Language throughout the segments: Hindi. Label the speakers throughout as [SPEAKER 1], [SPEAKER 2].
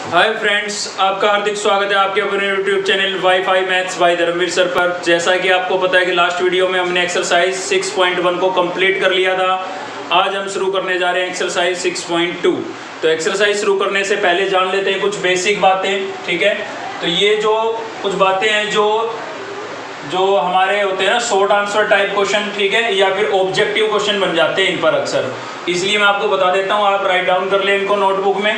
[SPEAKER 1] हाय फ्रेंड्स, आपका हार्दिक स्वागत है आपके अपने YouTube channel wifi maths by Dharmveer sir पर। जैसा कि आपको पता है कि लास्ट वीडियो में हमने एक्सरसाइज 6.1 को कंप्लीट कर लिया था। आज हम शुरू करने जा रहे हैं एक्सरसाइज 6.2। तो एक्सरसाइज शुरू करने से पहले जान लेते हैं कुछ बेसिक बातें, ठीक है। तो ये जो कुछ बातें हैं जो हमारे होते हैं ना शॉर्ट आंसर टाइप क्वेश्चन, ठीक है, या फिर ऑब्जेक्टिव क्वेश्चन बन जाते हैं इन पर अक्सर, इसलिए मैं आपको बता देता हूँ। आप राइट डाउन कर लें इनको नोटबुक में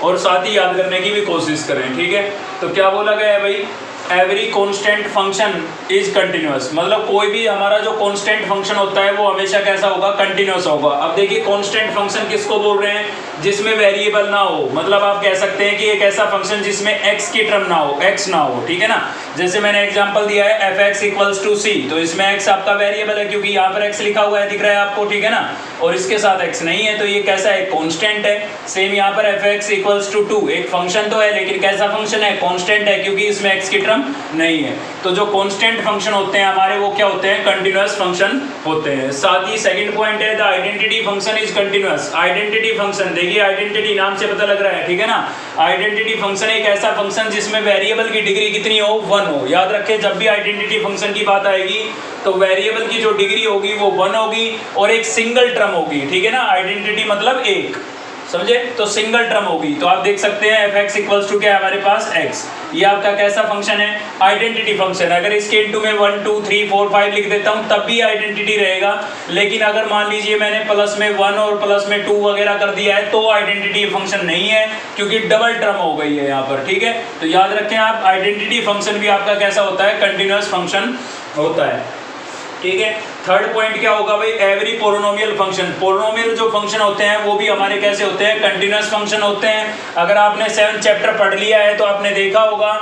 [SPEAKER 1] और साथ ही याद करने की भी कोशिश करें, ठीक है। तो क्या बोला गया है भाई, every constant function is continuous, मतलब कोई भी हमारा जो कांस्टेंट फंक्शन होता है वो हमेशा कैसा होगा, कंटिन्यूअस होगा। अब देखिए कांस्टेंट फंक्शन किसको बोल रहे हैं, जिसमें वेरिएबल ना हो, मतलब आप कह सकते हैं कि एक ऐसा फंक्शन जिसमें x की टर्म ना हो, x ना हो, ठीक है ना। जैसे मैंने एग्जांपल दिया है fx इक्वल्स टू c, तो इसमें x आपका वेरिएबल है क्योंकि यहाँ पर x लिखा हुआ है, दिख रहा है आपको, ठीक है ना, और इसके साथ x नहीं है, तो ये कैसा है, कांस्टेंट है। सेम यहाँ पर fx इक्वल्स टू 2, एक फंक्शन तो है लेकिन कैसा फंक्शन है, कांस्टेंट है, क्योंकि इसमें x की टर्म नहीं है। तो जो कांस्टेंट फंक्शन होते हैं हमारे वो क्या होते हैं, कंटिन्यूअस फंक्शन होते हैं। साथ ही सेकंड पॉइंट है the identity function is continuous. Identity function, देखिए आइडेंटिटी नाम से पता लग रहा है, ठीक है ना। आइडेंटिटी फंक्शन एक ऐसा फंक्शन जिसमें वेरिएबल की डिग्री कितनी हो, 1 हो। याद रखें जब भी आइडेंटिटी फंक्शन की बात आएगी तो वेरिएबल की जो डिग्री होगी वो 1 होगी और एक सिंगल टर्म होगी, ठीक है ना। आइडेंटिटी मतलब एक, समझे, तो सिंगल टर्म होगी। तो आप देख सकते हैं fx इक्वल्स टू क्या है हमारे पास, x। ये आपका कैसा फंक्शन है, आइडेंटिटी फंक्शन। अगर इसके इनटू में 1 2 3 4 5 लिख देता हूं तब भी आइडेंटिटी रहेगा, लेकिन अगर मान लीजिए मैंने प्लस में 1 और प्लस में 2 वगैरह कर दिया है तो आइडेंटिटी फंक्शन नहीं है, क्योंकि डबल टर्म हो गई है यहाँ पर, ठीक है। तो याद रखें आप, आइडेंटिटी फंक्शन भी आपका कैसा होता है, कंटिन्यूअस फंक्शन होता है, ठीक है। थर्ड पॉइंट क्या होगा भाई, एवरी पोलिनोमियल फंक्शन। पोलिनोमियल जो फंक्शन होते हैं वो भी हमारे कैसे होते हैं, कंटिन्यूअस फंक्शन होते हैं। अगर आपने 7th चैप्टर पढ़ लिया है तो आपने देखा होगा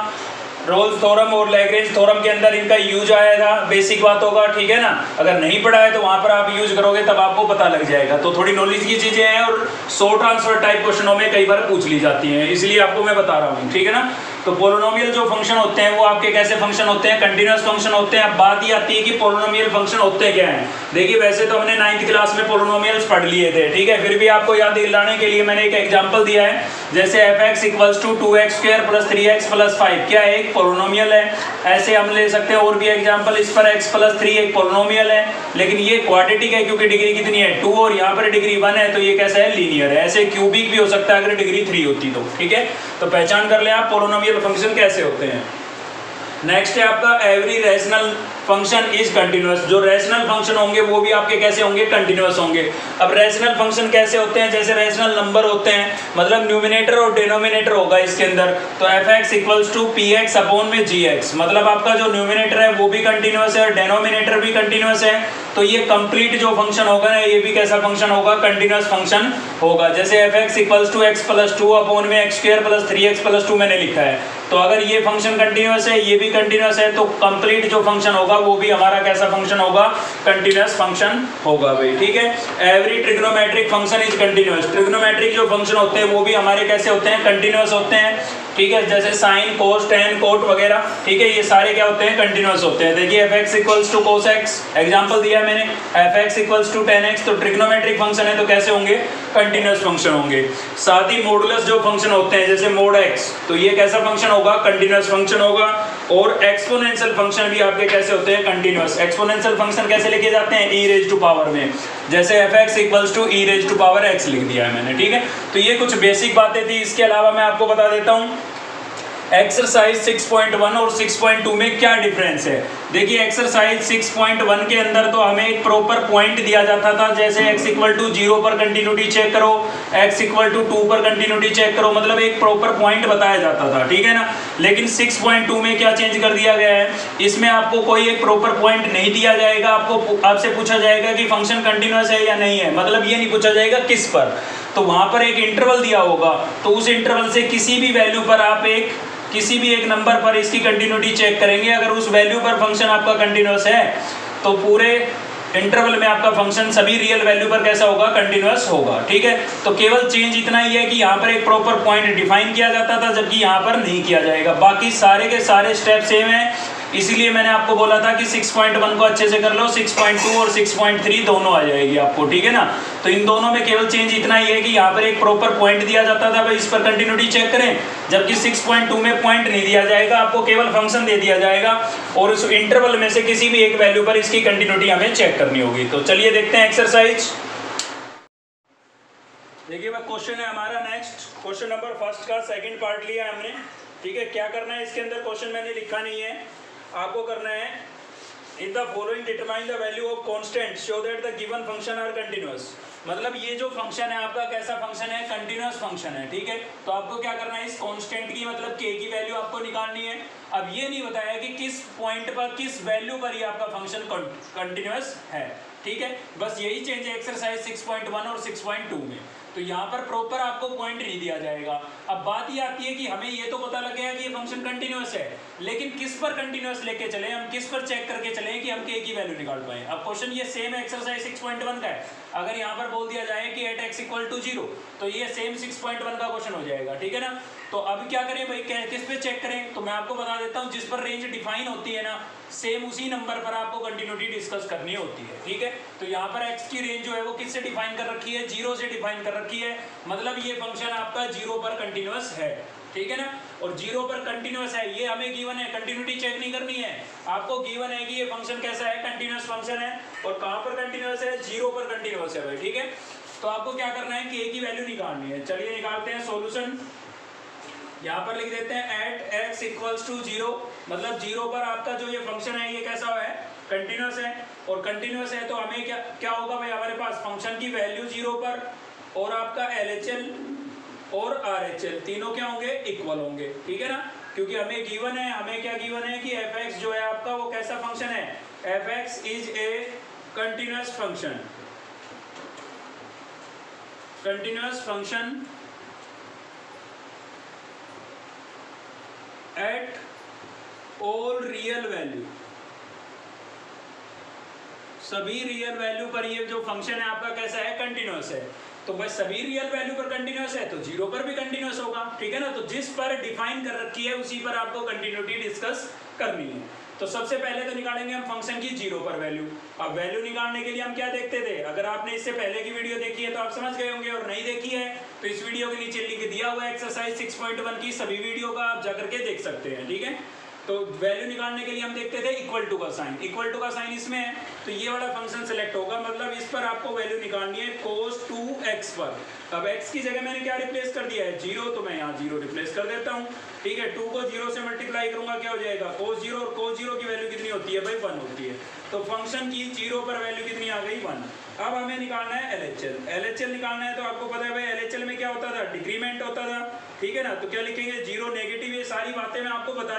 [SPEAKER 1] रोल्स थ्योरम और लैग्रेंज थ्योरम के अंदर इनका यूज आया था, बेसिक बात होगा, ठीक है ना। अगर नहीं पढ़ा है तो वहां पर आप यूज करोगे तब आपको पता लग जाएगा। तो थोड़ी नॉलेज की चीजें हैं और शॉर्ट आंसर टाइप क्वेश्चनों में कई बार पूछ ली जाती हैं, इसलिए आपको मैं बता रहा हूँ, ठीक है ना। तो पोलिनोमियल जो फंक्शन होते हैं वो आपके कैसे फंक्शन होते हैं, कंटिन्यूअस फंक्शन होते हैं। अब बात ही आती है कि पोलिनोमियल फंक्शन होते क्या हैं। देखिए वैसे तो हमने 9th क्लास में पोलिनोमियल्स पढ़ लिए थे, ठीक है, फिर भी आपको याद दिलाने के लिए मैंने एक एग्जांपल दिया है। जैसे fx equals to 2x square plus 3x plus 5 क्या है, एक पोलिनोमियल है। ऐसे हम ले सकते हैं और भी एग्जांपल, इस पर x प्लस 3 एक पोलिनोमियल है, लेकिन ये क्वाड्रेटिक है क्योंकि डिग्री कितनी है, 2, और यहाँ पर डिग्री 1 है, तो ये कैसा है, लीनियर है। ऐसे क्यूबिक भी हो सकता है अगर डिग्री 3 होती तो, ठीक है। तो पहचान कर ले आप पोलिनोमियल फंक्शन कैसे होते हैं। नेक्स्ट है आपका every rational function is continuous. जो रैशनल फंक्शन होंगे वो भी आपके कैसे होंगे, कंटिन्यूअस होंगे। अब रैशनल फंक्शन कैसे होते हैं, जैसे रैशनल नंबर होते हैं, मतलब न्यूमिनेटर और डिनोमिनेटर होगा इसके अंदर। तो fx equals to px upon में gx, मतलब आपका जो न्यूमिनेटर है वो भी कंटिन्यूअस है और डिनोमिनेटर भी कंटिन्यूअस है। तो ये कंप्लीट जो फंक्शन होगा ना, ये भी कैसा फंक्शन होगा, कंटिन्यूअस फंक्शन होगा। जैसे fx equals to x plus 2 upon में x square plus 3x plus 2 मैंने लिखा है। तो अगर ये फंक्शन कंटिन्यूअस है, ये भी कंटिन्यूअस है, तो कंप्लीट जो फंक्शन होगा वो भी हमारा कैसा फंक्शन होगा, कंटिन्यूअस फंक्शन होगा भाई, ठीक है। Every trigonometric function is continuous. Trigonometric जो फंक्शन होते हैं वो भी हमारे कैसे होते हैं, कंटिन्यूअस होते हैं, ठीक है। जैसे साइन, कोस, टेन, कोट वगैरह, ठीक है, ये सारे क्या होते हैं, कंटिन्यूअस होते हैं। देखिए fx equals to cos x, example दिया मैंने, fx equals to tan x, तो ट्रिग्नोमेट्रिक फंक्शन है तो कैसे होंगे, कंटिन्यूअस फंक्शन होंगे। साथ ही मॉडुलस जो फंक्शन होते हैं जैसे mod x, तो ये कैसा फंक्शन होगा, कंटिन्यूअस फंक्शन होगा। और एक्सपोनेंशियल फंक्शन भी आपके कैसे होते हैं, कंटिन्यूअस। एक्सपोनेंशियल फंक्शन कैसे लिखे जाते हैं, e रेज़ टू पावर में, जैसे fx equals to e raise to power x लिख दिया है मैंने, ठीक है। तो ये कुछ बेसिक बातें थी। इसके अलावा मैं आपको बता देता हूँ एक्सरसाइज 6.1 और 6.2 में क्या डिफरेंस है। देखिए एक्सरसाइज 6.1 के अंदर तो हमें एक प्रॉपर पॉइंट दिया जाता था, जैसे x इक्वल टू 0 पर कंटिन्यूटी चेक करो, x इक्वल टू 2 पर कंटिन्यूटी चेक करो, मतलब एक प्रॉपर पॉइंट बताया जाता था, ठीक है ना। लेकिन 6.2 में क्या चेंज कर दिया गया है, इसमें आपको कोई एक प्रॉपर पॉइंट नहीं दिया जाएगा, आपसे पूछा जाएगा कि फंक्शन कंटिन्यूअस है या नहीं है, मतलब ये नहीं पूछा जाएगा किस पर। तो वहां पर एक इंटरवल दिया होगा, तो उस इंटरवल से किसी भी वैल्यू पर आप किसी भी एक नंबर पर इसकी कंटिन्यूटी चेक करेंगे। अगर उस वैल्यू पर फंक्शन आपका कंटिन्यूअस है तो पूरे इंटरवल में आपका फंक्शन सभी रियल वैल्यू पर कैसा होगा, कंटिन्यूअस होगा, ठीक है। तो केवल चेंज इतना ही है कि यहाँ पर एक प्रॉपर पॉइंट डिफाइन किया जाता था, जबकि यहाँ पर नहीं किया जाएगा। बाकी सारे के सारे स्टेप सेम है। इसीलिए मैंने आपको बोला था कि 6.1 को अच्छे से कर लो, 6.2 और 6.3 दोनों आ जाएगी आपको, ठीक है ना। तो इन दोनों में केवल चेंज इतना ही है कि यहाँ पर एक प्रॉपर पॉइंट दिया जाता था, भाई इस पर कंटिन्यूटी चेक करें, जबकि 6.2 में पॉइंट नहीं दिया जाएगा, आपको केवल फंक्शन दे दिया जाएगा और उस इंटरवल में से किसी भी एक वैल्यू पर इसकी कंटिन्यूटी हमें चेक करनी होगी। तो चलिए देखते हैं एक्सरसाइज। देखिए भाई क्वेश्चन है हमारा नेक्स्ट, क्वेश्चन नंबर फर्स्ट का सेकंड पार्ट लिया है हमने, ठीक है। क्या करना है इसके अंदर, क्वेश्चन मैंने लिखा नहीं है, आपको करना है in the following determine the value of constant show that the given function are continuous. मतलब ये जो फंक्शन है आपका कैसा फंक्शन है, कंटिन्यूअस फंक्शन है, ठीक है। तो आपको क्या करना है, इस कांस्टेंट की मतलब k की वैल्यू आपको निकालनी है। अब ये नहीं बताया कि किस पॉइंट पर किस वैल्यू पर ये आपका फंक्शन कंटिन्यूअस है, ठीक है। बस यही चेंज है एक्सरसाइज 6.1 और 6.2 में। तो यहाँ पर प्रॉपर आपको पॉइंट नहीं दिया जाएगा। अब बात ये आती है कि हमें ये तो पता लग गया कि ये फंक्शन कंटिन्यूअस है, लेकिन किस पर कंटिन्यूअस लेके चले, हम किस पर चेक करके चले कि हम k की वैल्यू निकाल पाए। अब क्वेश्चन ये सेम है एक्सरसाइज 6.1 का है। अगर यहाँ पर बोल दिया जाए कि एट x इक्वल टू 0, तो ये सेम 6.1 का क्वेश्चन हो जाएगा, ठीक है ना। तो अब क्या करें भाई, किस पे चेक करें, तो मैं आपको बता देता हूँ, जिस पर रेंज डिफाइन होती है ना, सेम उसी नंबर पर आपको कंटिन्यूटी डिस्कस करनी होती है, ठीक है। तो यहाँ पर x की रेंज जो है वो किससे डिफाइन कर रखी है, 0 से डिफाइन कर रखी है। मतलब ये फंक्शन आपका 0 पर कंटिन्यूअस है, ठीक है ना। और 0 पर कंटिन्यूअस है, ये हमें गिवन है, कंटिन्यूटी चेक नहीं करनी है, आपको गिवन है कि ये फंक्शन कैसा है, कंटिन्यूअस फंक्शन है। और कहाँ पर कंटिन्यूअस है, 0 पर कंटिन्यूअस है भाई, ठीक है। तो आपको क्या करना है, k की वैल्यू निकालनी है। चलिए निकालते हैं सॉल्यूशन। यहाँ पर लिख देते हैं एट x इक्वल्स टू 0, मतलब 0 पर आपका जो ये फंक्शन है ये कैसा है, कंटिन्यूअस है। और कंटिन्यूअस है तो हमें क्या होगा भाई, हमारे पास फंक्शन की वैल्यू 0 पर और आपका LHL और RHL तीनों क्या होंगे, इक्वल होंगे, ठीक है ना। क्योंकि हमें गिवन है, हमें क्या गिवन है कि fx जो है आपका वो कैसा फंक्शन है, fx is a continuous function, continuous function eight all real value, सभी रियल वैल्यू पर ये जो फंक्शन है आपका कैसा है, कंटिन्यूअस है। तो बस सभी रियल वैल्यू पर कंटिन्यूअस है तो 0 पर भी कंटिन्यूअस होगा, ठीक है ना। तो जिस पर डिफाइन कर रखी है उसी पर आपको कंटिन्यूटी डिस्कस करनी है। तो सबसे पहले तो निकालेंगे हम फंक्शन की 0 पर वैल्यू। अब वैल्यू निकालने के लिए हम क्या देखते थे, अगर आपने इससे पहले की वीडियो देखी है तो आप समझ गए होंगे, और नहीं देखी है तो इस वीडियो के नीचे लिंक दिया हुआ है एक्सरसाइज 6.1 की सभी वीडियो का आप जाकर के देख सकते हैं, ठीक है। तो वैल्यू निकालने के लिए हम देखते थे इक्वल टू का साइन, इक्वल टू का साइन इसमें है तो ये वाला फंक्शन सेलेक्ट होगा, मतलब इस पर आपको वैल्यू निकालनी है cos 2x पर। अब x की जगह मैंने क्या रिप्लेस कर दिया है, 0, तो मैं यहाँ 0 रिप्लेस कर देता हूँ, ठीक है। 2 को 0 से मल्टीप्लाई करूंगा क्या हो जाएगा, cos 0, और cos 0 की वैल्यू कितनी होती है भाई, 1 होती है। तो फंक्शन की 0 पर वैल्यू कितनी आ गई, 1। अब हमें निकालना है LHL, LHL निकालना है तो आपको पता है भाई LHL में क्या होता था, डिक्रीमेंट होता था, ठीक है ना। तो क्या लिखेंगे, 0 नेगेटिव, ये सारी बातें मैं आपको बता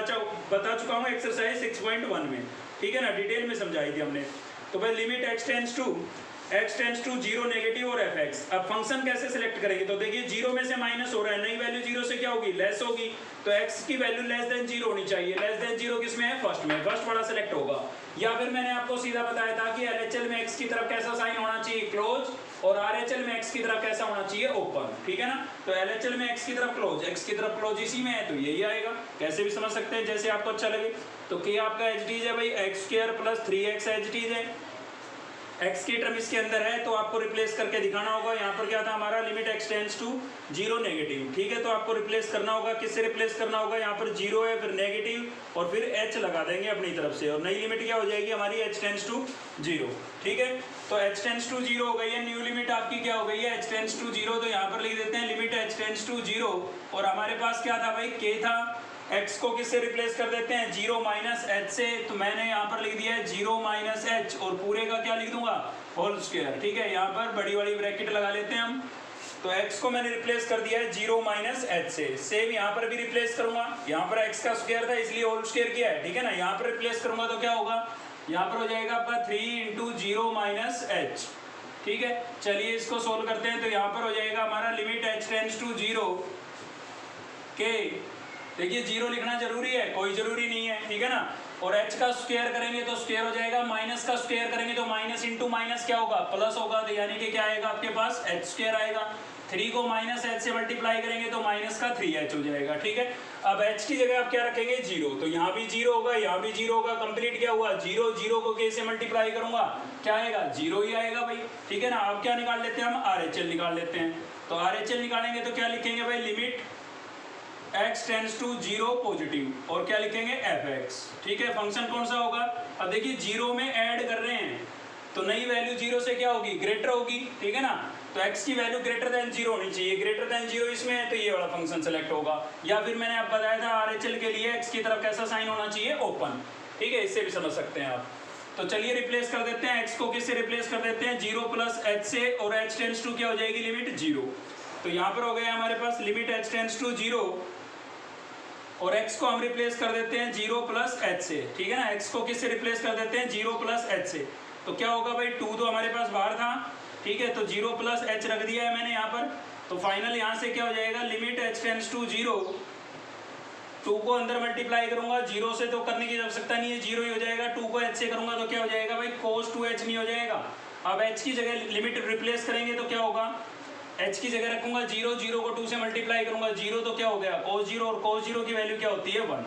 [SPEAKER 1] चुका हूँ एक्सरसाइज 6.1 में, ठीक है ना, डिटेल में समझाई थी हमने। तो भाई limit x tends to 0 negative और fx। अब फंक्शन कैसे सिलेक्ट करेंगे, तो देखिए 0 में से माइनस हो रहा है, नई वैल्यू 0 से क्या होगी, लेस होगी, तो x की वैल्यू लेस देन 0 होनी चाहिए। लेस देन 0 किस में है, फर्स्ट में, फर्स्ट वाला सिलेक्ट होगा। या फिर मैंने आपको सीधा बताया था कि LHL में x की तरफ कैसा साइन होना चाहिए, क्लोज, और RHL में x की तरफ कैसा होना चाहिए, ओपन, ठीक है ना। तो LHL में x की तरफ क्लोज, x की तरफ क्लोज इसी में है तो यही आएगा, कैसे भी समझ सकते हैं जैसे आपको अच्छा लगे। तो k आपका एच डी है भाई, x² + 3x एच डी है, x की टर्म इसके अंदर है तो आपको रिप्लेस करके दिखाना होगा। यहाँ पर क्या था हमारा, limit x tends to 0 negative, ठीक है। तो आपको रिप्लेस करना होगा, किससे रिप्लेस करना होगा, यहाँ पर 0 है, फिर नेगेटिव और फिर h लगा देंगे अपनी तरफ से, और नई लिमिट क्या हो जाएगी हमारी, h टेंड्स टू 0, ठीक है। तो h टेंड्स टू 0 हो गई है, न्यू लिमिट आपकी क्या हो गई है, h टेंड्स टू 0। तो यहाँ पर लिख देते हैं लिमिट h टेंड्स टू 0, और हमारे पास क्या था भाई, k था, x को किससे रिप्लेस कर देते हैं, 0 माइनस h से, तो मैंने यहाँ पर लिख दिया है 0 माइनस h, और पूरे का क्या लिख दूंगा, होल स्क्वायर, ठीक है। यहाँ पर बड़ी वाली ब्रैकेट लगा लेते हैं हम। तो x को मैंने रिप्लेस कर दिया है 0 माइनस h से, सेम यहाँ पर भी रिप्लेस करूंगा, यहाँ पर x का स्क्वायर था इसलिए होल स्क्वायर किया है, ठीक है ना। यहाँ पर रिप्लेस करूंगा तो क्या होगा, यहाँ पर हो जाएगा आपका 3 × 0 माइनस h, ठीक है। चलिए इसको सोल्व करते हैं। तो यहाँ पर हो जाएगा हमारा लिमिट h टेंड्स टू 0 के, देखिए 0 लिखना जरूरी है, कोई जरूरी नहीं है, ठीक है ना। और h का स्क्वायर करेंगे तो स्क्वायर हो जाएगा, माइनस का स्क्वायर करेंगे तो माइनस इंटू माइनस क्या होगा, प्लस होगा, तो यानी कि क्या आएगा आपके पास h² आएगा। 3 को माइनस एच से मल्टीप्लाई करेंगे तो माइनस का 3h हो जाएगा, ठीक है। अब h की जगह आप क्या रखेंगे 0, तो यहाँ भी 0 होगा, यहाँ भी 0 होगा, कंप्लीट क्या हुआ 0, 0 को k से मल्टीप्लाई करूंगा क्या आएगा 0 ही आएगा भाई, ठीक है ना। अब क्या निकाल लेते हैं हम RHL निकाल लेते हैं, तो RHL निकालेंगे तो क्या लिखेंगे भाई limit x tends to 0 positive और क्या लिखेंगे fx, ठीक है। फंक्शन कौन सा होगा, अब देखिए 0 में ऐड कर रहे हैं तो नई वैल्यू 0 से क्या होगी ग्रेटर होगी, ठीक है ना। तो x की वैल्यू ग्रेटर देन 0 होनी चाहिए, ग्रेटर देन 0 इसमें है तो ये वाला फंक्शन सेलेक्ट होगा। या फिर मैंने आपको बताया था RHL के लिए x की तरफ कैसा साइन होना चाहिए ओपन, ठीक है, इससे भी समझ सकते हैं आप। तो चलिए रिप्लेस कर देते हैं x को, किससे रिप्लेस कर देते हैं 0 प्लस h से, और h टेंड्स टू क्या हो जाएगी लिमिट 0। तो यहाँ पर हो गया हमारे पास लिमिट h टेंड्स टू 0 और x को हम रिप्लेस कर देते हैं 0 प्लस h से, ठीक है ना। x को किससे रिप्लेस कर देते हैं 0 प्लस h से, तो क्या होगा भाई 2 तो हमारे पास बाहर था, ठीक है, तो 0 प्लस h रख दिया है मैंने यहाँ पर। तो फाइनल यहाँ से क्या हो जाएगा लिमिट h टेंड्स टू 0, 2 को अंदर मल्टीप्लाई करूंगा 0 से तो करने की आवश्यकता नहीं है, 0 ही हो जाएगा। 2 को h से करूंगा तो क्या हो जाएगा भाई cos 2h नहीं हो जाएगा। अब h की जगह लिमिट रिप्लेस करेंगे तो क्या होगा, h की जगह रखूंगा 0, 0 को 2 से मल्टीप्लाई करूंगा 0 तो क्या हो गया cos 0, और cos 0 की वैल्यू क्या होती है 1।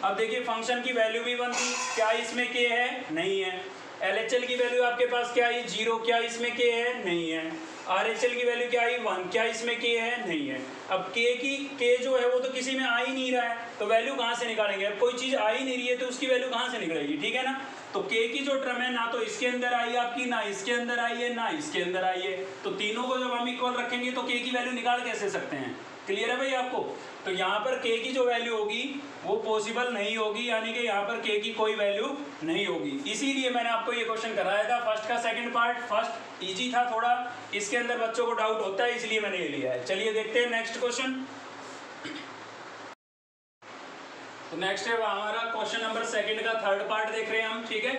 [SPEAKER 1] अब देखिए फंक्शन की वैल्यू भी 1 थी, क्या इसमें k है नहीं है। LHL की वैल्यू आपके पास क्या आई 0, क्या इसमें k है नहीं है। RHL की वैल्यू क्या आई 1, क्या इसमें k है नहीं है। अब k जो है वो तो किसी में आ ही नहीं रहा है, तो वैल्यू कहाँ से निकालेंगे, अब कोई चीज़ आ ही नहीं रही है तो उसकी वैल्यू कहाँ से निकलेगी, ठीक है ना। तो k की जो टर्म है ना तो इसके अंदर आई आपकी, ना इसके अंदर आई है, ना इसके अंदर आई है, तो तीनों को जब हम इक्वल रखेंगे तो k की वैल्यू निकाल कैसे सकते हैं, क्लियर है भाई आपको। तो यहाँ पर k की जो वैल्यू होगी वो पॉसिबल नहीं होगी, यानी कि यहाँ पर k की कोई वैल्यू नहीं होगी। इसीलिए मैंने आपको ये क्वेश्चन कराया था फर्स्ट का सेकंड पार्ट, फर्स्ट इजी था थोड़ा, इसके अंदर बच्चों को डाउट होता है इसलिए मैंने ये लिया है। चलिए देखते हैं नेक्स्ट क्वेश्चन। तो नेक्स्ट है हमारा क्वेश्चन नंबर सेकंड का थर्ड पार्ट देख रहे हैं हम, ठीक है।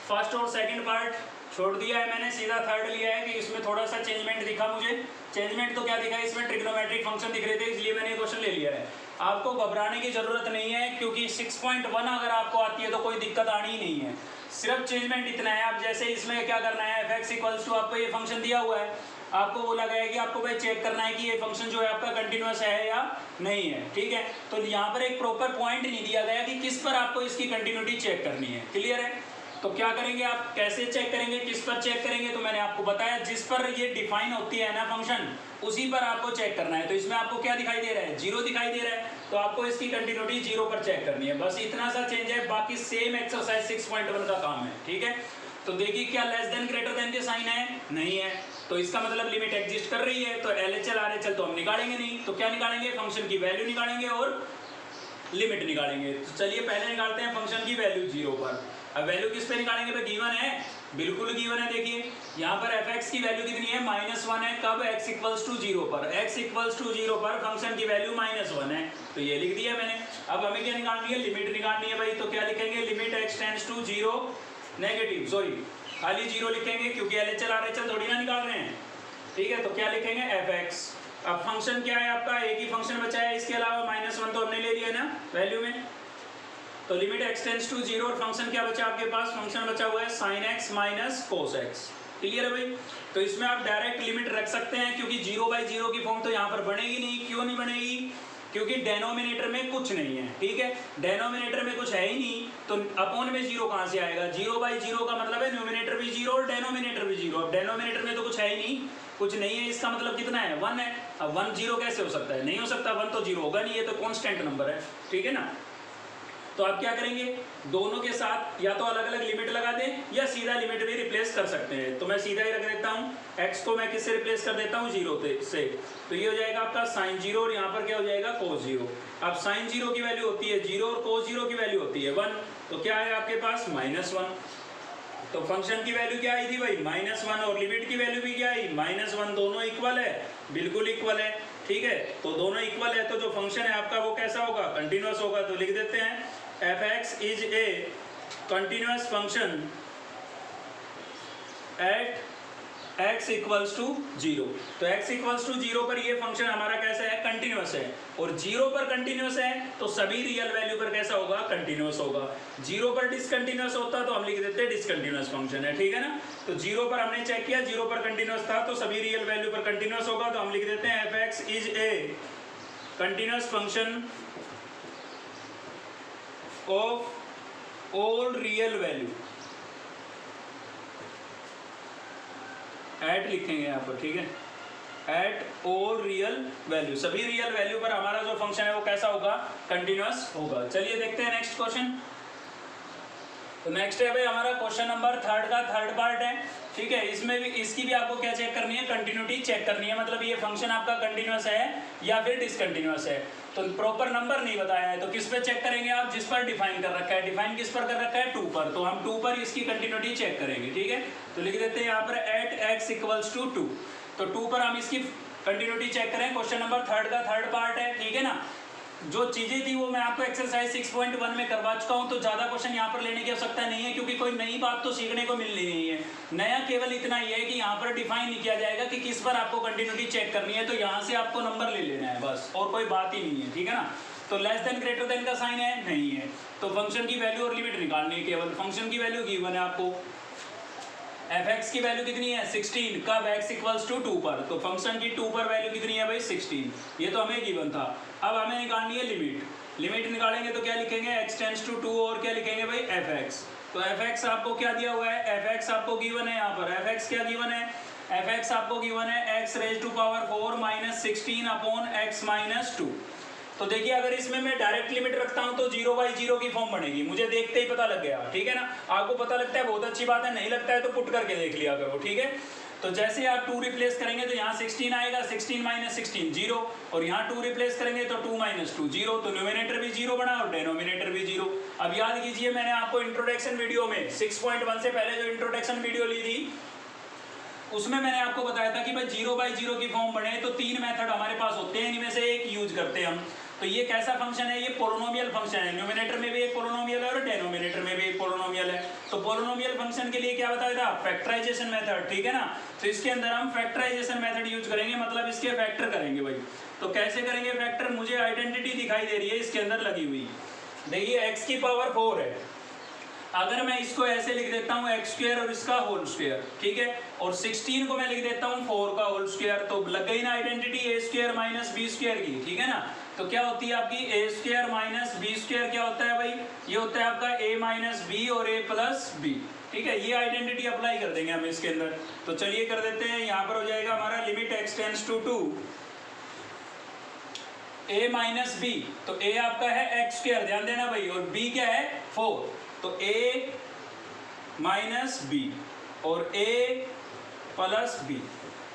[SPEAKER 1] फर्स्ट और सेकंड पार्ट छोड़ दिया है मैंने, सीधा थर्ड लिया है कि इसमें थोड़ा सा चेंजमेंट दिखा मुझे। चेंजमेंट तो क्या दिखा है, इसमें ट्रिग्नोमेट्रिक फंक्शन दिख रहे थे इसलिए मैंने ये क्वेश्चन ले लिया है। आपको घबराने की जरूरत नहीं है क्योंकि 6.1 अगर आपको आती है तो कोई दिक्कत आनी ही नहीं है, सिर्फ चेंजमेंट इतना है। आप जैसे इसमें क्या करना है f(x) इक्वल्स टू आपको ये फंक्शन दिया हुआ है, आपको बोला गया है कि आपको भाई चेक करना है कि ये फंक्शन जो है आपका कंटिन्यूअस है या नहीं है, ठीक है। तो यहाँ पर एक प्रॉपर पॉइंट नहीं दिया गया कि किस पर आपको इसकी कंटिन्यूटी चेक करनी है, क्लियर है। तो क्या करेंगे आप, कैसे चेक करेंगे, किस पर चेक करेंगे, तो मैंने आपको बताया जिस पर ये डिफाइन होती है ना फंक्शन उसी पर आपको चेक करना है। तो इसमें आपको क्या दिखाई दे रहा है 0 दिखाई दे रहा है, तो आपको इसकी कंटिन्यूटी 0 पर चेक करनी है, बस इतना सा चेंज है, बाकी सेम एक्सरसाइज 6.1 का काम है, ठीक है। तो देखिए क्या लेस देन ग्रेटर देन के साइन है नहीं है, तो इसका मतलब लिमिट एग्जिस्ट कर रही है, तो LHL RHL तो हम निकालेंगे नहीं, तो क्या निकालेंगे फंक्शन की वैल्यू निकालेंगे और लिमिट निकालेंगे। तो चलिए पहले निकालते हैं फंक्शन की वैल्यू 0 पर। अब वैल्यू किस पे निकालेंगे, तो गिवन है, बिल्कुल गिवन है। देखिए यहाँ पर fx की वैल्यू कितनी है -1 है, कब x इक्वल्स टू 0 पर, x इक्वल्स टू 0 पर फंक्शन की वैल्यू -1 है, तो ये लिख दिया मैंने। अब हमें क्या निकालनी है, लिमिट निकालनी है भाई, तो क्या लिखेंगे limit x tends to 0 negative, sorry खाली 0 लिखेंगे क्योंकि LHL RHL थोड़ी ना निकाल रहे हैं, ठीक है। तो क्या लिखेंगे fx। अब फंक्शन क्या है आपका, एक ही फंक्शन बचा है, इसके अलावा -1 तो हमने ले लिया ना वैल्यू में, तो लिमिट x टेंड्स टू 0 और फंक्शन क्या बचा आपके पास, फंक्शन बचा हुआ है sin x minus cos x, clear है भाई। तो इसमें आप डायरेक्ट लिमिट रख सकते हैं क्योंकि 0/0 की फॉर्म तो यहाँ पर बनेगी नहीं, क्यों नहीं बनेगी, क्योंकि डेनोमिनेटर में कुछ नहीं है, ठीक है, डेनोमिनेटर में कुछ है ही नहीं, तो अपॉन में 0 कहाँ से आएगा, 0/0 का मतलब है न्यूमिनेटर भी 0 और डेनोमिनेटर भी 0, अब डेनोमिनेटर में तो कुछ है ही नहीं, कुछ नहीं है, इसका मतलब कितना है 1 है। अब 1 0 कैसे हो सकता है, नहीं हो सकता, 1 तो 0 होगा नहीं, ये तो कॉन्स्टेंट नंबर है, ठीक है ना। तो आप क्या करेंगे, दोनों के साथ या तो अलग अलग लिमिट लगा दें या सीधा लिमिट भी रिप्लेस कर सकते हैं, तो मैं सीधा ही रख देता हूँ, x को मैं किससे रिप्लेस कर देता हूँ 0 से, तो ये हो जाएगा आपका sin 0 और यहाँ पर क्या हो जाएगा cos 0। अब sin 0 की वैल्यू होती है 0 और cos 0 की वैल्यू होती है 1, तो क्या है आपके पास -1। तो फंक्शन की वैल्यू क्या आई थी भाई -1 और लिमिट की वैल्यू भी क्या आई -1, दोनों इक्वल है, बिल्कुल इक्वल है, ठीक है। तो दोनों इक्वल है तो जो फंक्शन है आपका वो कैसा होगा, कंटिन्यूअस होगा। तो लिख देते हैं f(x) is a continuous function at x equals to 0। तो x इक्वल्स टू 0 पर ये फंक्शन हमारा कैसा है, कंटिन्यूअस है, और 0 पर कंटिन्यूअस है तो सभी रियल वैल्यू पर कैसा होगा, कंटिन्यूअस होगा। 0 पर डिसकंटिन्यूअस होता तो हम लिख देते हैं डिसकंटिन्यूअस फंक्शन है, ठीक है ना। तो 0 पर हमने चेक किया, 0 पर कंटिन्यूअस था तो सभी रियल वैल्यू पर कंटिन्यूअस होगा, तो हम लिख देते हैं f(x) is a continuous function of all real value. At लिखेंगे यहाँ पर, ठीक है, एट ऑल रियल वैल्यू, सभी रियल वैल्यू पर हमारा जो फंक्शन है वो कैसा होगा, कंटिन्यूअस होगा। चलिए देखते हैं नेक्स्ट क्वेश्चन। तो नेक्स्ट है भाई हमारा क्वेश्चन नंबर 3 का थर्ड पार्ट है, ठीक है। इसमें भी इसकी भी आपको क्या चेक करनी है, कंटिन्यूटी चेक करनी है, मतलब ये फंक्शन आपका कंटिन्यूअस है या फिर डिसकंटिन्यूअस है। तो प्रॉपर नंबर नहीं बताया है तो किस पे चेक करेंगे आप, जिस पर डिफाइन कर रखा है। डिफाइन किस पर कर रखा है, 2 पर, तो हम 2 पर इसकी कंटिन्यूटी चेक करेंगे, ठीक है। तो लिख देते हैं यहाँ पर एट x इक्वल्स टू 2। तो 2 पर हम इसकी कंटिन्यूटी चेक करें। क्वेश्चन नंबर 3 का थर्ड पार्ट है, ठीक है ना। जो चीजें थी वो मैं आपको एक्सरसाइज 6.1 में करवा चुका हूं, तो ज्यादा क्वेश्चन यहाँ पर लेने की आवश्यकता नहीं है, क्योंकि कोई नई बात तो सीखने को मिल नहीं है। नया केवल इतना ही है कि यहाँ पर डिफाइन नहीं किया जाएगा कि किस पर आपको कंटिन्यूटी चेक करनी है, तो यहाँ से आपको नंबर ले लेना है बस, और कोई बात ही नहीं है, ठीक है ना। तो लेस देन ग्रेटर देन का साइन है नहीं है, तो फंक्शन की वैल्यू और लिमिट निकालनी है केवल। फंक्शन की वैल्यू गिवन है आपको, f(x) की वैल्यू कितनी है, 16, कब x इक्वल्स टू 2 पर, तो फंक्शन की 2 पर वैल्यू कितनी है भाई, 16, ये तो हमें गिवन था। अब हमें निकालनी है लिमिट। लिमिट निकालेंगे तो क्या लिखेंगे, x टेंड्स टू 2, और क्या लिखेंगे भाई, f(x). तो f(x) आपको क्या दिया हुआ है, f(x) आपको गिवन है यहाँ पर, f(x) क्या गिवन है, f(x) आपको गिवन है x raise to power 4 minus 16 upon x minus 2। तो देखिए अगर इसमें मैं डायरेक्ट लिमिट रखता हूं तो 0/0 की फॉर्म बनेगी, मुझे देखते ही पता लग गया, ठीक है ना। आपको पता लगता है बहुत अच्छी बात है, नहीं लगता है तो पुट करके देख लिया करो, ठीक है। तो जैसे आप 2 रिप्लेस करेंगे तो यहाँ 16 आएगा, 16 माइनस 16 0, और यहाँ 2 रिप्लेस करेंगे तो 2 माइनस 2 0, तो न्यूमिनेटर भी 0 बना और डिनोमिनेटर भी 0। अब याद कीजिए मैंने आपको इंट्रोडक्शन वीडियो में 6.1 से पहले जो इंट्रोडक्शन वीडियो ली थी उसमें मैंने आपको बताया था कि भाई 0/0 की फॉर्म बने तो 3 मेथड हमारे पास होते हैं, इनमें से एक यूज करते हैं हम। तो ये कैसा फंक्शन है, ये पोलिनोमियल फंक्शन है, न्यूमिनेटर में भी एक पोलिनोमियल है और डिनोमिनेटर में भी एक पोलिनोमियल है। तो पोलिनोमियल फंक्शन के लिए क्या बताया था, फैक्टराइजेशन मेथड, ठीक है ना। तो इसके अंदर हम फैक्टराइजेशन मेथड यूज करेंगे, मतलब इसके फैक्टर करेंगे भाई। तो कैसे करेंगे फैक्टर, मुझे आइडेंटिटी दिखाई दे रही है इसके अंदर लगी हुई, देखिए x की पावर 4 है, अगर मैं इसको ऐसे लिख देता हूँ x² और इसका होल स्क्वायर, ठीक है, और 16 को मैं लिख देता हूँ 4 का होल स्क्वायर, तो लग गई ना आइडेंटिटी a² माइनस b² की, ठीक है ना। तो क्या होती है आपकी a² माइनस b² क्या होता है भाई, ये होता है आपका a माइनस b और a प्लस b, ठीक है। ये आइडेंटिटी अप्लाई कर देंगे हम इसके अंदर। तो चलिए कर देते हैं, यहाँ पर हो जाएगा हमारा limit x tends to 2 a minus b, तो a आपका है x², ध्यान देना भाई, और b क्या है 4, तो a माइनस बी और a प्लस बी,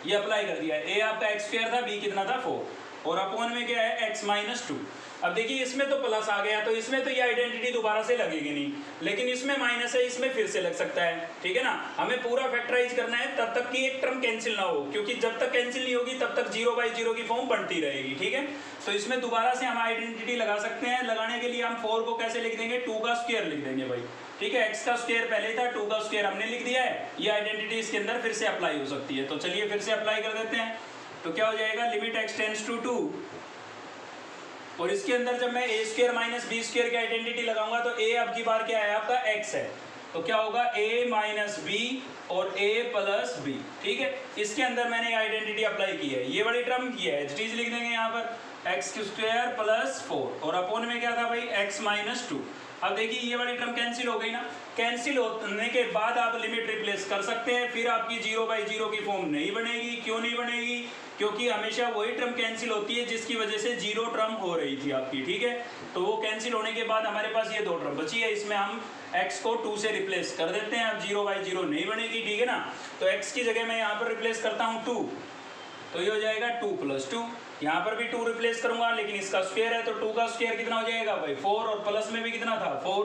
[SPEAKER 1] ये अप्लाई कर दिया है। a आपका x² था, b कितना था 4, और अपोन में क्या है x माइनस 2। अब देखिए इसमें तो प्लस आ गया, तो इसमें तो ये आइडेंटिटी दोबारा से लगेगी नहीं, लेकिन इसमें माइनस है, इसमें फिर से लग सकता है, ठीक है ना। हमें पूरा फैक्टराइज करना है तब तक कि एक टर्म कैंसिल ना हो, क्योंकि जब तक कैंसिल नहीं होगी तब तक 0/0 की फॉर्म बनती रहेगी, ठीक है। तो इसमें दोबारा से हम आइडेंटिटी लगा सकते हैं। लगाने के लिए हम 4 को कैसे लिख देंगे, 2 का स्क्वायर लिख देंगे भाई, ठीक है। x का स्क्वायर पहले था, 2 का स्क्वायर हमने लिख दिया है, ये आइडेंटिटी इसके अंदर फिर से अप्लाई हो सकती है। तो चलिए फिर से अप्लाई कर देते हैं। तो क्या हो जाएगा, लिमिट x टेंड्स टू 2, और इसके अंदर जब मैं a² माइनस b² की आइडेंटिटी लगाऊंगा तो a अब की बार क्या है आपका x है, तो क्या होगा a माइनस b और a प्लस b, ठीक है। इसके अंदर मैंने आइडेंटिटी अप्लाई की है, ये वाली टर्म की है, चीज लिख देंगे यहाँ पर x² प्लस 4, और अपोन में क्या था भाई x माइनस 2। अब देखिए ये वाली टर्म कैंसिल हो गई ना, कैंसिल होने के बाद आप लिमिट रिप्लेस कर सकते हैं, फिर आपकी 0/0 की फॉर्म नहीं बनेगी। क्यों नहीं बनेगी, क्योंकि हमेशा वही टर्म कैंसिल होती है जिसकी वजह से 0 टर्म हो रही थी आपकी, ठीक है। तो वो कैंसिल होने के बाद हमारे पास ये 2 टर्म बची है, इसमें हम x को 2 से रिप्लेस कर देते हैं, अब 0/0 नहीं बनेगी, ठीक है ना। तो x की जगह मैं यहाँ पर रिप्लेस करता हूँ 2, तो ये हो जाएगा 2 प्लस 2, यहाँ पर भी 2 रिप्लेस करूंगा, लेकिन इसका स्क्वायर है तो 2 का स्क्वायर कितना हो जाएगा भाई 4, और प्लस में भी कितना था 4,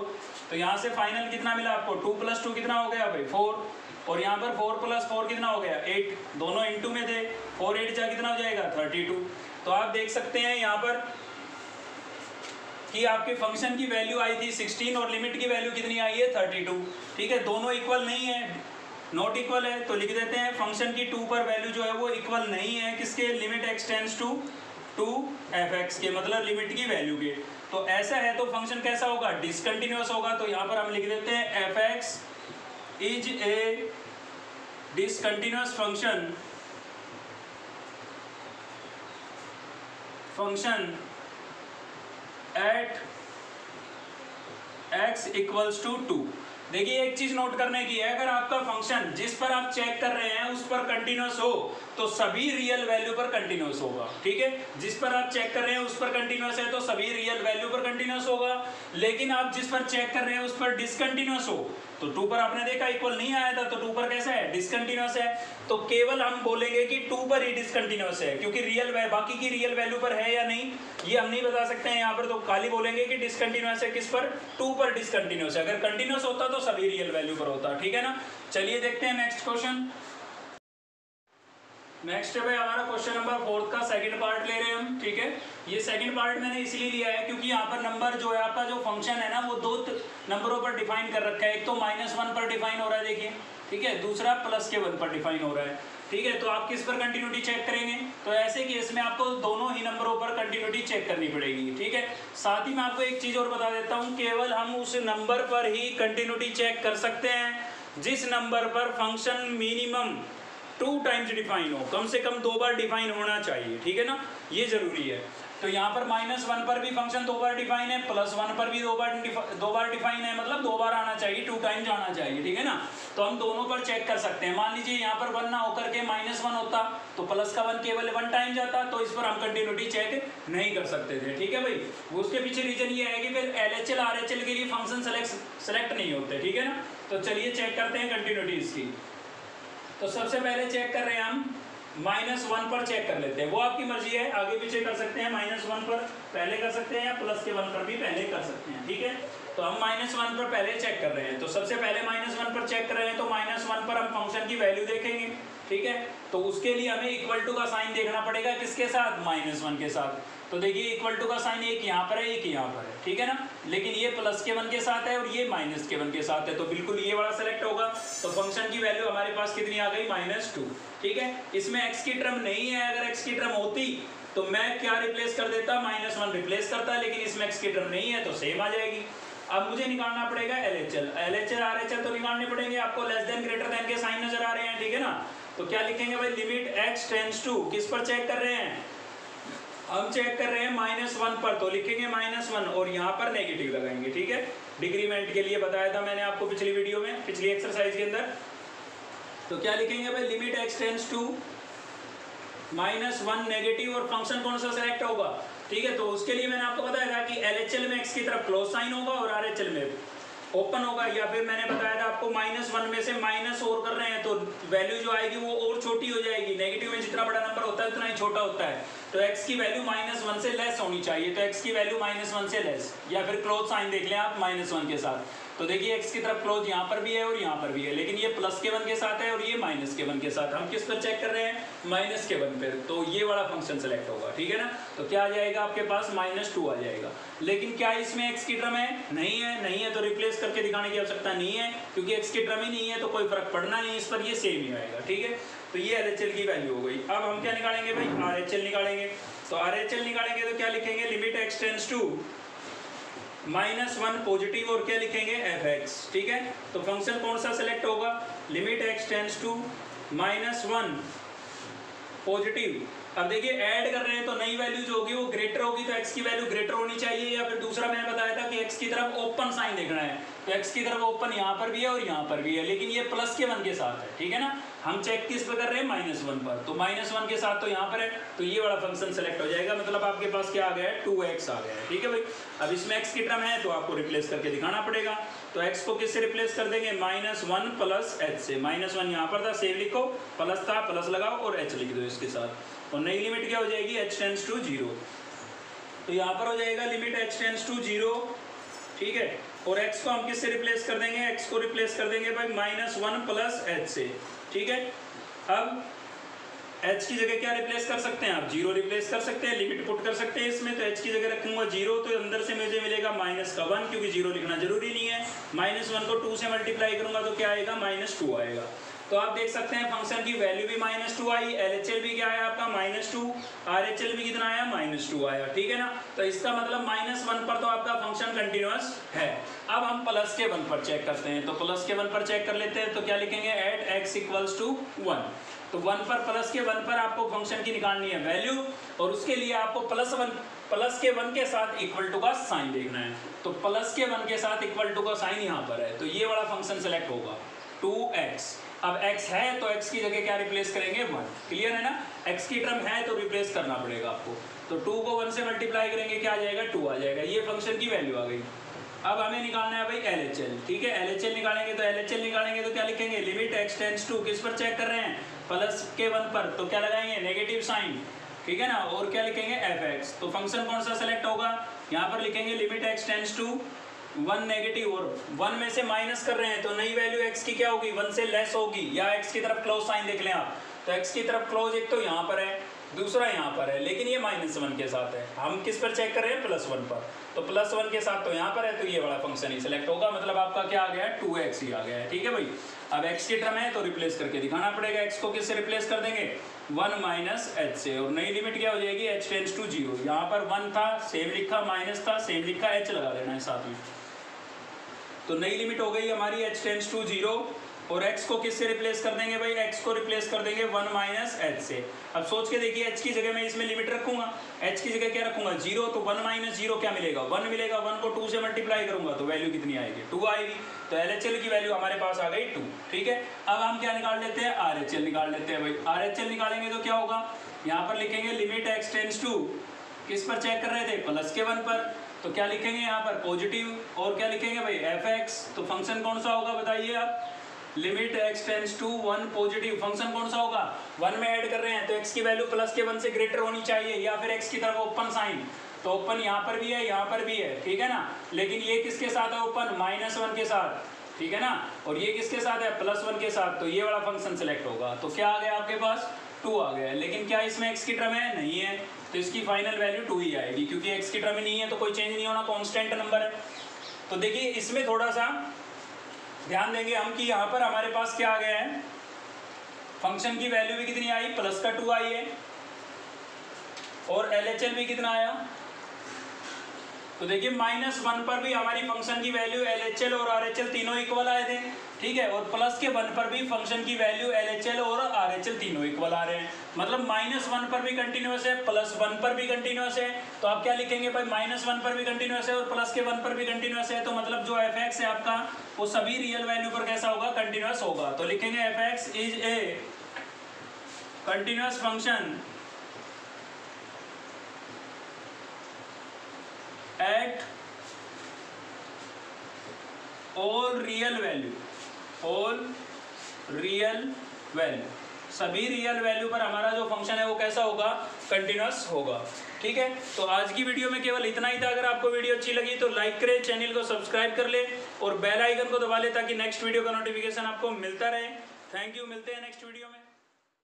[SPEAKER 1] तो यहाँ से फाइनल कितना मिला आपको 2 प्लस 2 कितना हो गया भाई 4, और यहाँ पर 4 प्लस 4 कितना हो गया 8, दोनों इनटू में थे, 4 8 जा कितना हो जाएगा 32। तो आप देख सकते हैं यहाँ पर कि आपके फंक्शन की वैल्यू आई थी 16 और लिमिट की वैल्यू कितनी आई है 32, ठीक है। दोनों इक्वल नहीं है, नॉट इक्वल है तो लिख देते हैं फंक्शन की 2 पर वैल्यू जो है वो इक्वल नहीं है किसके, limit x tends to 2f(x) के, मतलब लिमिट की वैल्यू के। तो ऐसा है तो फंक्शन कैसा होगा, डिसकंटिन्यूअस होगा। तो यहाँ पर हम लिख देते हैं f(x) is a discontinuous function at x equals to 2। देखिए एक चीज नोट करने की है, अगर आपका फंक्शन जिस पर आप चेक कर रहे हैं उस पर कंटिन्यूअस हो तो सभी रियल वैल्यू पर कंटिन्यूअस होगा, ठीक है। जिस पर आप चेक कर रहे हैं उस पर कंटिन्यूअस है तो सभी रियल वैल्यू पर कंटिन्यूअस होगा। लेकिन आप जिस पर चेक कर रहे हैं उस पर डिसकंटिन्यूअस हो तो 2 पर आपने देखा इक्वल नहीं आया था, तो 2 पर कैसा है, डिसकंटिन्यूअस है। तो केवल हम बोलेंगे कि 2 पर ही डिसकंटिन्यूअस है, क्योंकि बाकी की रियल वैल्यू पर है या नहीं ये हम नहीं बता सकते हैं यहाँ पर। तो खाली बोलेंगे कि डिसकंटिन्यूअस है किस पर, 2 पर डिसकंटिन्यूअस है। अगर कंटिन्यूअस होता तो सभी रियल वैल्यू पर होता, ठीक है ना। चलिए देखते हैं नेक्स्ट क्वेश्चन। नेक्स्ट है भाई हमारा क्वेश्चन नंबर 4 का सेकंड पार्ट ले रहे हैं हम, ठीक है। ये सेकंड पार्ट मैंने इसलिए लिया है क्योंकि यहाँ पर नंबर जो है आपका जो फंक्शन है ना वो 2 नंबरों पर डिफाइन कर रखा है। एक तो -1 पर डिफाइन हो रहा है देखिए, ठीक है, दूसरा +1 पर डिफाइन हो रहा है, ठीक है। तो आप किस पर कंटिन्यूटी चेक करेंगे, तो ऐसे केस में आपको दोनों ही नंबरों पर कंटिन्यूटी चेक करनी पड़ेगी, ठीक है। साथ ही मैं आपको एक चीज़ और बता देता हूँ, केवल हम उस नंबर पर ही कंटिन्यूटी चेक कर सकते हैं जिस नंबर पर फंक्शन मिनिमम 2 टाइम्स डिफाइन हो, कम से कम 2 बार डिफाइन होना चाहिए, ठीक है ना, ये जरूरी है। तो यहाँ पर -1 पर भी फंक्शन 2 बार डिफाइन है, +1 पर भी 2 बार डिफाइन है, मतलब 2 बार आना चाहिए, 2 टाइम्स आना चाहिए, ठीक है ना। तो हम दोनों पर चेक कर सकते हैं। मान लीजिए यहाँ पर 1 ना होकर के -1 होता तो प्लस का 1 केवल 1 टाइम जाता, तो इस पर हम कंटिन्यूटी चेक नहीं कर सकते थे, ठीक है भाई। उसके पीछे रीजन ये है कि फिर LHL RHL के लिए फंक्शन सेलेक्ट नहीं होते, ठीक है ना। तो चलिए चेक करते हैं कंटिन्यूटी इसकी। तो सबसे पहले चेक कर रहे हैं हम -1 पर चेक कर लेते हैं, वो आपकी मर्जी है, आगे पीछे कर सकते हैं। -1 पर पहले कर सकते हैं या +1 पर भी पहले कर सकते हैं, ठीक है। तो हम -1 पर पहले चेक कर रहे हैं। तो सबसे पहले -1 पर चेक कर रहे हैं तो -1 पर हम फंक्शन की वैल्यू देखेंगे, ठीक है। तो उसके लिए हमें इक्वल टू का साइन देखना पड़ेगा, किसके साथ, -1 के साथ। तो देखिए इक्वल टू का साइन एक यहाँ पर है एक यहाँ पर है, ठीक है ना। लेकिन ये +1 के साथ है और ये -1 के साथ है, तो बिल्कुल ये वाला सेलेक्ट होगा। तो फंक्शन की वैल्यू हमारे पास कितनी आ गई, -2, ठीक है। इसमें x की टर्म नहीं है, अगर x की टर्म होती तो मैं क्या रिप्लेस कर देता, -1 रिप्लेस करता, लेकिन इसमें x की टर्म नहीं है तो सेम आ जाएगी। अब मुझे निकालना पड़ेगा LHL RHL तो निकालने पड़ेंगे आपको। लेस देन ग्रेटर देन के साइन नजर आ रहे हैं, ठीक है ना। तो क्या लिखेंगे भाई, लिमिट x टेंड्स टू, किस पर चेक कर रहे हैं, हम चेक कर रहे हैं -1 पर, तो लिखेंगे -1 और यहाँ पर नेगेटिव लगाएंगे, ठीक है। डिक्रीमेंट के लिए बताया था मैंने आपको पिछली वीडियो में, पिछली एक्सरसाइज के अंदर। तो क्या लिखेंगे भाई, limit x tends to -1 negative, और फंक्शन कौन सा सेलेक्ट होगा, ठीक है। तो उसके लिए मैंने आपको बताया था कि LHL में x की तरफ क्लोज साइन होगा और RHL में ओपन होगा, या फिर मैंने बताया था आपको -1 में से माइनस और कर रहे हैं तो वैल्यू जो आएगी वो और छोटी हो जाएगी। नेगेटिव में जितना बड़ा नंबर होता है उतना ही छोटा होता है, तो x की वैल्यू -1 से लेस होनी चाहिए। तो x की वैल्यू -1 से लेस, या फिर क्लोज साइन देख लें आप -1 के साथ। तो देखिए x की तरफ क्लोज यहाँ पर भी है और यहाँ पर भी है, लेकिन ये +1 के साथ है और ये -1 के साथ। हम किस पर चेक कर रहे हैं, -1 पर, तो ये वाला फंक्शन सेलेक्ट होगा, ठीक है ना। तो क्या आ जाएगा आपके पास, -2 आ जाएगा। लेकिन क्या इसमें x की टर्म है, नहीं है, नहीं है तो रिप्लेस करके दिखाने की आवश्यकता नहीं है, क्योंकि x की टर्म ही नहीं है तो कोई फर्क पड़ना नहीं इस पर, ये सेम ही आएगा, ठीक है। तो ये LHL की वैल्यू हो गई। अब हम क्या निकालेंगे भाई, RHL निकालेंगे। तो RHL निकालेंगे तो क्या लिखेंगे, limit x tends to -1 positive और क्या लिखेंगे, f(x), ठीक है। तो फंक्शन कौन सा सेलेक्ट होगा, limit x tends to -1 positive. अब देखिए ऐड कर रहे हैं तो नई वैल्यू जो होगी वो ग्रेटर होगी, तो x की वैल्यू ग्रेटर होनी चाहिए, या फिर दूसरा मैंने बताया था कि x की तरफ ओपन साइन देखना है, तो x की तरफ ओपन यहाँ पर भी है और यहाँ पर भी है, लेकिन ये +1 के साथ है, ठीक है ना। हम चेक किस पर कर रहे हैं, -1 पर, तो -1 के साथ तो यहाँ पर है, तो ये वाला फंक्शन सेलेक्ट हो जाएगा। मतलब आपके पास क्या आ गया है, 2x आ गया है, ठीक है भाई। अब इसमें x की टर्म है तो आपको रिप्लेस करके दिखाना पड़ेगा। तो x को किससे रिप्लेस कर देंगे, -1 + h से। -1 यहाँ पर था, सेव लिखो, प्लस था प्लस लगाओ और h लिख दो इसके साथ। और नई लिमिट क्या हो जाएगी, h टेंड्स टू 0। तो यहाँ पर हो जाएगा लिमिट h टेंड्स टू 0, ठीक है। और x को हम किससे रिप्लेस कर देंगे, x को रिप्लेस कर देंगे भाई -1 + h से, ठीक है। अब h की जगह क्या रिप्लेस कर सकते हैं आप, 0 रिप्लेस कर सकते हैं, लिमिट पुट कर सकते हैं इसमें। तो h की जगह रखूंगा 0, तो अंदर से मुझे मिलेगा -1, क्योंकि 0 लिखना जरूरी नहीं है। -1 को 2 से मल्टीप्लाई करूंगा तो क्या आएगा, -2 आएगा। तो आप देख सकते हैं फंक्शन की वैल्यू भी -2 आई, LHL भी क्या आया आपका -2, RHL भी कितना आया -2 आया, ठीक है ना। तो इसका मतलब -1 पर तो आपका फंक्शन कंटिन्यूअस है। अब हम प्लस के 1 पर चेक करते हैं, तो प्लस के 1 पर चेक कर लेते हैं। तो क्या लिखेंगे, एट x इक्वल्स टू 1। तो 1 पर प्लस के 1 पर आपको फंक्शन की निकालनी है वैल्यू, और उसके लिए आपको प्लस के 1 के साथ इक्वल टू का साइन देखना है। तो प्लस के 1 के साथ इक्वल टू का साइन यहाँ पर है, तो ये वाला फंक्शन सेलेक्ट होगा 2x। अब x है तो x की जगह क्या रिप्लेस करेंगे, 1। क्लियर है ना, x की टर्म है तो रिप्लेस करना पड़ेगा आपको। तो 2 को 1 से मल्टीप्लाई करेंगे, क्या आ जाएगा, 2 आ जाएगा। ये फंक्शन की वैल्यू आ गई। अब हमें निकालना है भाई LHL, ठीक है। LHL निकालेंगे तो क्या लिखेंगे, लिमिट x टेंड्स टू, किस पर चेक कर रहे हैं, प्लस के 1 पर, तो क्या लगाएंगे, नेगेटिव साइन, ठीक है ना। और क्या लिखेंगे, fx। तो फंक्शन कौन सा सेलेक्ट होगा, यहाँ पर लिखेंगे limit x tends to 1 negative, और 1 में से माइनस कर रहे हैं तो नई वैल्यू x की क्या होगी, 1 से लेस होगी। या x की तरफ क्लोज साइन देख लें आप, तो x की तरफ क्लोज एक तो यहाँ पर है, दूसरा यहाँ पर है, लेकिन ये -1 के साथ है। हम किस पर चेक कर रहे हैं, +1 पर। तो +1 के साथ तो यहाँ पर है, तो ये वाला फंक्शन ही सिलेक्ट होगा। मतलब आपका क्या आ गया है, 2x ही आ गया है, ठीक है भाई। अब x की टर्म है तो रिप्लेस करके दिखाना पड़ेगा। x को किससे रिप्लेस कर देंगे, 1 - h से, और नई लिमिट क्या हो जाएगी, h टेंड्स टू 0। यहाँ पर 1 था, सेम लिखा, माइनस था, सेम लिखा, h लगा देना है साथ में। तो नई लिमिट हो गई हमारी h टेंड्स टू 0, और x को किससे रिप्लेस कर देंगे भाई, x को रिप्लेस कर देंगे 1 - h से। अब सोच के देखिए, h की जगह मैं इसमें लिमिट रखूंगा, h की जगह क्या रखूंगा, 0। तो 1 - 0 क्या मिलेगा, 1 मिलेगा। 1 को 2 से मल्टीप्लाई करूंगा तो वैल्यू कितनी आएगी, 2 आएगी। तो LHL की वैल्यू हमारे पास आ गई 2, ठीक है। अब हम क्या निकाल लेते हैं, RHL निकाल लेते हैं भाई। RHL निकालेंगे तो क्या होगा, यहाँ पर लिखेंगे लिमिट x टेंड्स टू, किस पर चेक कर रहे थे, प्लस के 1 पर, तो क्या लिखेंगे यहाँ पर पॉजिटिव, और क्या लिखेंगे भाई, fx। तो फंक्शन कौन सा होगा बताइए आप, limit x tends to 1 positive, function कौन सा होगा, 1 में ऐड कर रहे हैं तो x की वैल्यू प्लस के 1 से ग्रेटर होनी चाहिए, या फिर x की तरफ ओपन साइन। तो ओपन यहाँ पर भी है, यहाँ पर भी है, ठीक है ना। लेकिन ये किसके साथ है ओपन, -1 के साथ, ठीक है ना। और ये किसके साथ है, +1 के साथ। तो ये वाला फंक्शन सेलेक्ट होगा। तो क्या आ गया आपके पास, 2 आ गया। लेकिन क्या इसमें x की टर्म है, नहीं है, तो इसकी फाइनल वैल्यू 2 ही आएगी, क्योंकि x की टर्म नहीं है तो कोई चेंज नहीं होना, कांस्टेंट नंबर है। तो देखिए इसमें थोड़ा सा ध्यान देंगे हम कि यहाँ पर हमारे पास क्या आ गया है, फंक्शन की वैल्यू भी कितनी आई, प्लस का 2 आई है, और LHL भी कितना आया। तो देखिए -1 पर भी हमारी फंक्शन की वैल्यू LHL और RHL तीनों इक्वल आए थे, ठीक है। और प्लस के 1 पर भी फंक्शन की वैल्यू LHL और RHL तीनों इक्वल आ रहे हैं। मतलब -1 पर भी कंटिन्यूअस है, +1 पर भी कंटिन्यूअस है। तो आप क्या लिखेंगे भाई, -1 पर भी कंटिन्यूअस है और प्लस के 1 पर भी कंटिन्यूअस है। तो मतलब जो fx है आपका, वो सभी रियल वैल्यू पर कैसा होगा, कंटिन्यूअस होगा। तो लिखेंगे fx is a continuous function eight all real value, सभी रियल वैल्यू पर हमारा जो फंक्शन है वो कैसा होगा, कंटिन्यूअस होगा, ठीक है। तो आज की वीडियो में केवल इतना ही था। अगर आपको वीडियो अच्छी लगी तो लाइक करें, चैनल को सब्सक्राइब कर ले और बेल आइकन को दबा ले, ताकि नेक्स्ट वीडियो का नोटिफिकेशन आपको मिलता रहे। थैंक यू, मिलते हैं नेक्स्ट वीडियो में।